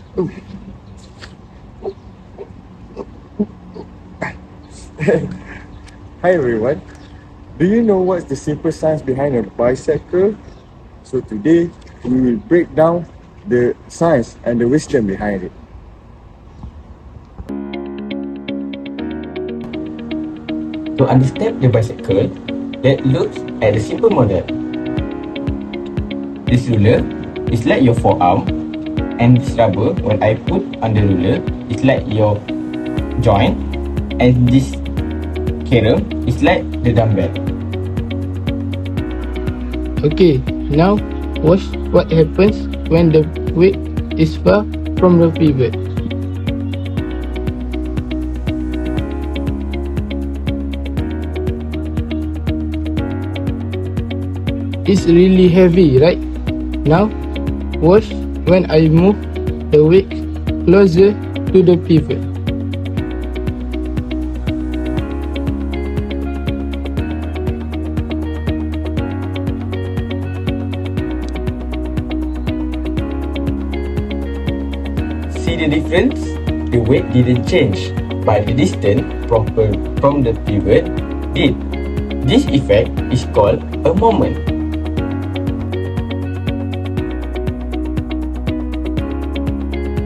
Hi everyone. Do you know what's the simple science behind a bicep curl? So today we will break down the science and the wisdom behind it. To understand the bicep curl, let's look at the simple model. This ruler is like your forearm, and this rubber, when I put on the ruler, is like your joint, and this carom is like the dumbbell. Okay, now watch what happens when the weight is far from the pivot. It's really heavy, right? Now watch when I move the weight closer to the pivot. See the difference? The weight didn't change, but the distance from the pivot did. This effect is called a moment.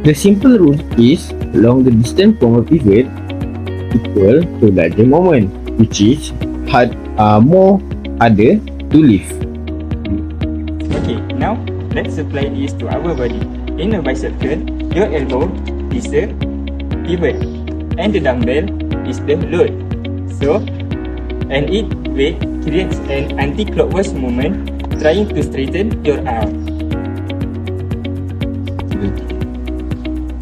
The simple rule is longer distance from a pivot equal to larger moment, which is more harder to lift. Okay, now let's apply this to our body. In a bicep curl, your elbow is the pivot and the dumbbell is the load. So, and it weight creates an anti-clockwise movement trying to straighten your arm.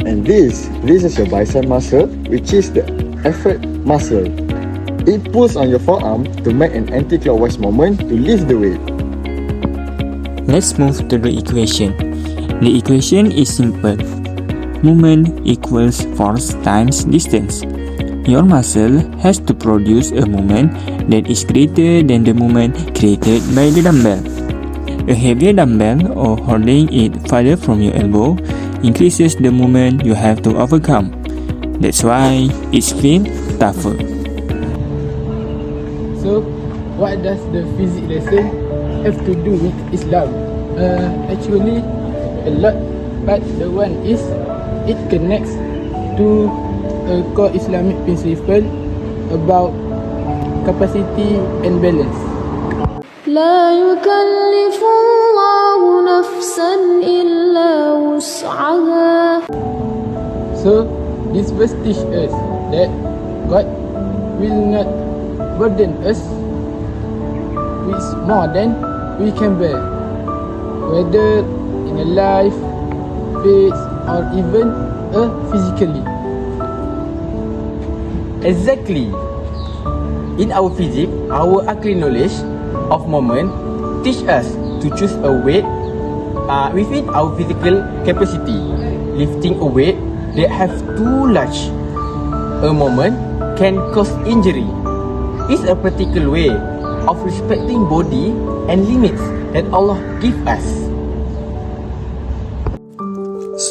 And this is your bicep muscle, which is the effort muscle. It pulls on your forearm to make an anti-clockwise movement to lift the weight. Let's move to the equation. The equation is simple. Movement equals force times distance. Your muscle has to produce a movement that is greater than the movement created by the dumbbell. A heavier dumbbell or holding it farther from your elbow increases the movement you have to overcome. That's why it feels tougher. So, what does the physics lesson have to do with Islam? Actually, a lot, but the one is it connects to a core Islamic principle about capacity and balance. لا يكلف الله نفسا إلا وسعها. So, this verse teaches us that God will not burden us with more than we can bear, whether in a life, faith, or even physically. Exactly. In our physics, our accurate knowledge of moment teach us to choose a weight within our physical capacity. Lifting a weight that have too large a moment can cause injury. It's a practical way of respecting body and limits that Allah give us.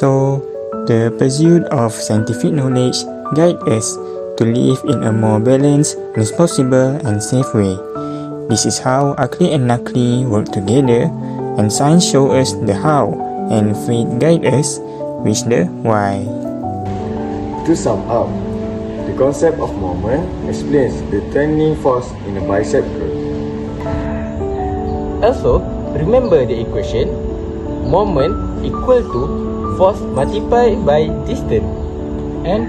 So, the pursuit of scientific knowledge guide us to live in a more balanced, responsible and safe way. This is how Akli and Nakli work together, and science shows us the how, and faith guide us with the why. To sum up, the concept of moment explains the turning force in a bicep curl. Also, remember the equation: moment equal to force multiplied by distance. And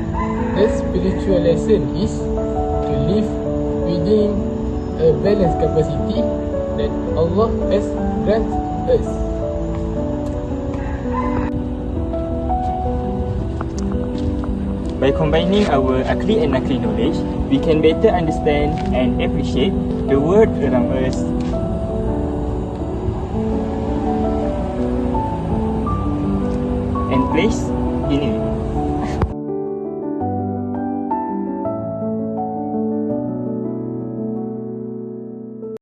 the spiritual lesson is to live within a balanced capacity that Allah has granted us. By combining our Akli and Nakli knowledge, we can better understand and appreciate the world around us. And place